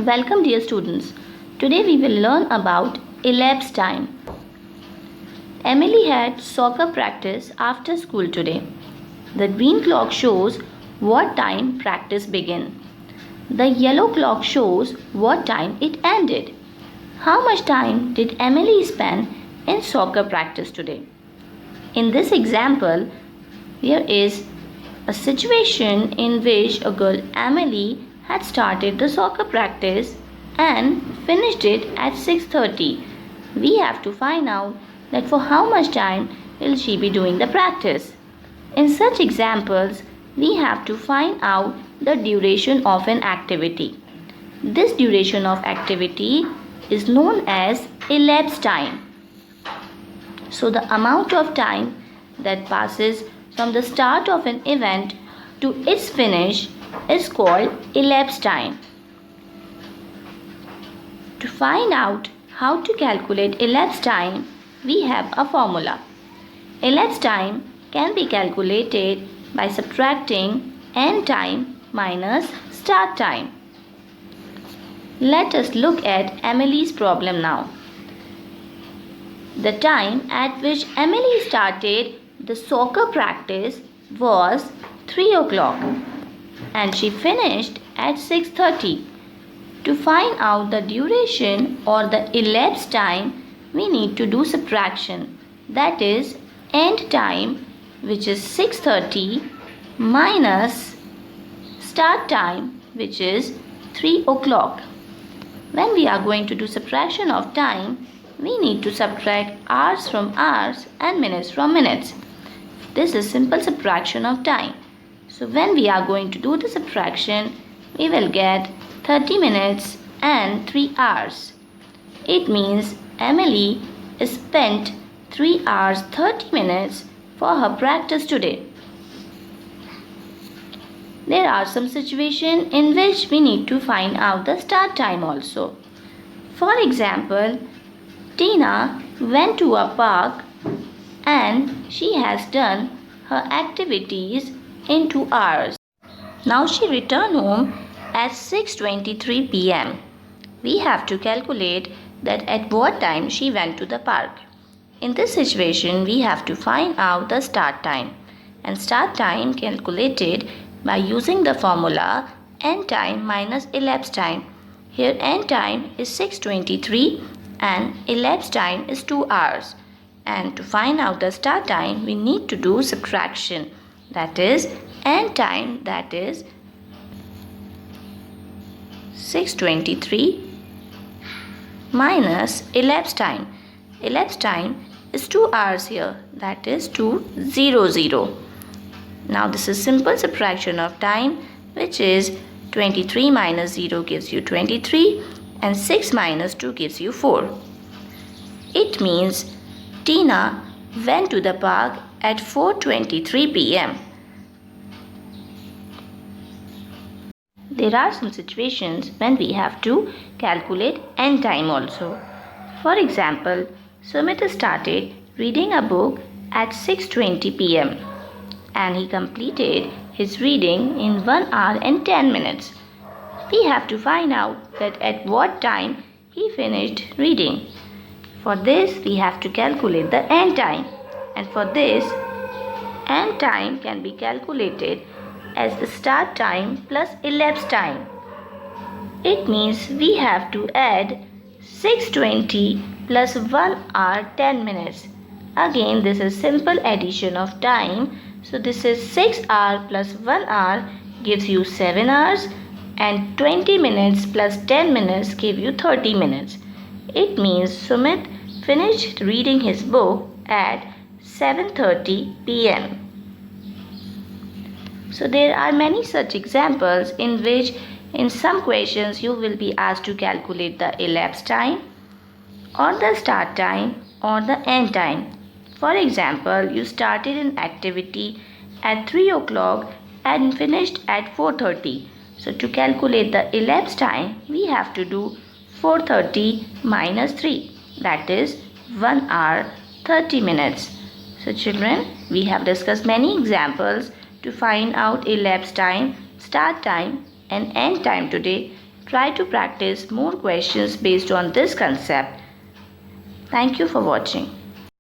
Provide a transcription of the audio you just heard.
Welcome dear students. Today we will learn about elapsed time. Emily had soccer practice after school today. The green clock shows what time practice began. The yellow clock shows what time it ended. How much time did Emily spend in soccer practice today? In this example, there is a situation in which a girl Emily had started the soccer practice and finished it at 6:30. We have to find out that for how much time will she be doing the practice. In such examples, we have to find out the duration of an activity. This duration of activity is known as elapsed time. So the amount of time that passes from the start of an event to its finish is called elapsed time. To find out how to calculate elapsed time, we have a formula. Elapsed time can be calculated by subtracting end time minus start time. Let us look at Emily's problem now. The time at which Emily started the soccer practice was 3 o'clock and she finished at 6:30. To find out the duration or the elapsed time, we need to do subtraction. That is end time, which is 6:30, minus start time, which is 3 o'clock. When we are going to do subtraction of time, we need to subtract hours from hours and minutes from minutes. This is simple subtraction of time. So when we are going to do the subtraction, we will get 30 minutes and 3 hours. It means Emily spent 3 hours 30 minutes for her practice today. There are some situations in which we need to find out the start time also. For example, Tina went to a park and she has done her activities in 2 hours. Now she returned home at 6:23 p.m. We have to calculate that at what time she went to the park. In this situation, we have to find out the start time, and start time calculated by using the formula end time minus elapsed time. Here end time is 6:23 and elapsed time is 2 hours. And to find out the start time, we need to do subtraction. That is end time, that is 6:23 minus elapsed time. Elapsed time is 2 hours here, that is 2:00. Now this is simple subtraction of time, which is 23 minus 0 gives you 23 and 6 minus 2 gives you 4. It means Tina went to the park at 4:23 p.m. There are some situations when we have to calculate end time also. For example, Sumit started reading a book at 6:20 p.m. and he completed his reading in 1 hour and 10 minutes. We have to find out that at what time he finished reading. For this, we have to calculate the end time, and for this, end time can be calculated as the start time plus elapsed time. It means we have to add 6:20 plus 1 hour 10 minutes. Again, this is simple addition of time. So this is 6 hours plus 1 hour gives you 7 hours, and 20 minutes plus 10 minutes give you 30 minutes. It means Sumit finished reading his book at 7:30 p.m. So there are many such examples in which in some questions you will be asked to calculate the elapsed time or the start time or the end time. For example, you started an activity at 3 o'clock and finished at 4:30. So to calculate the elapsed time, we have to do 4:30 minus 3. That is 1 hour 30 minutes. So children, we have discussed many examples to find out elapsed time, start time and end time today. try to practice more questions based on this concept. Thank you for watching.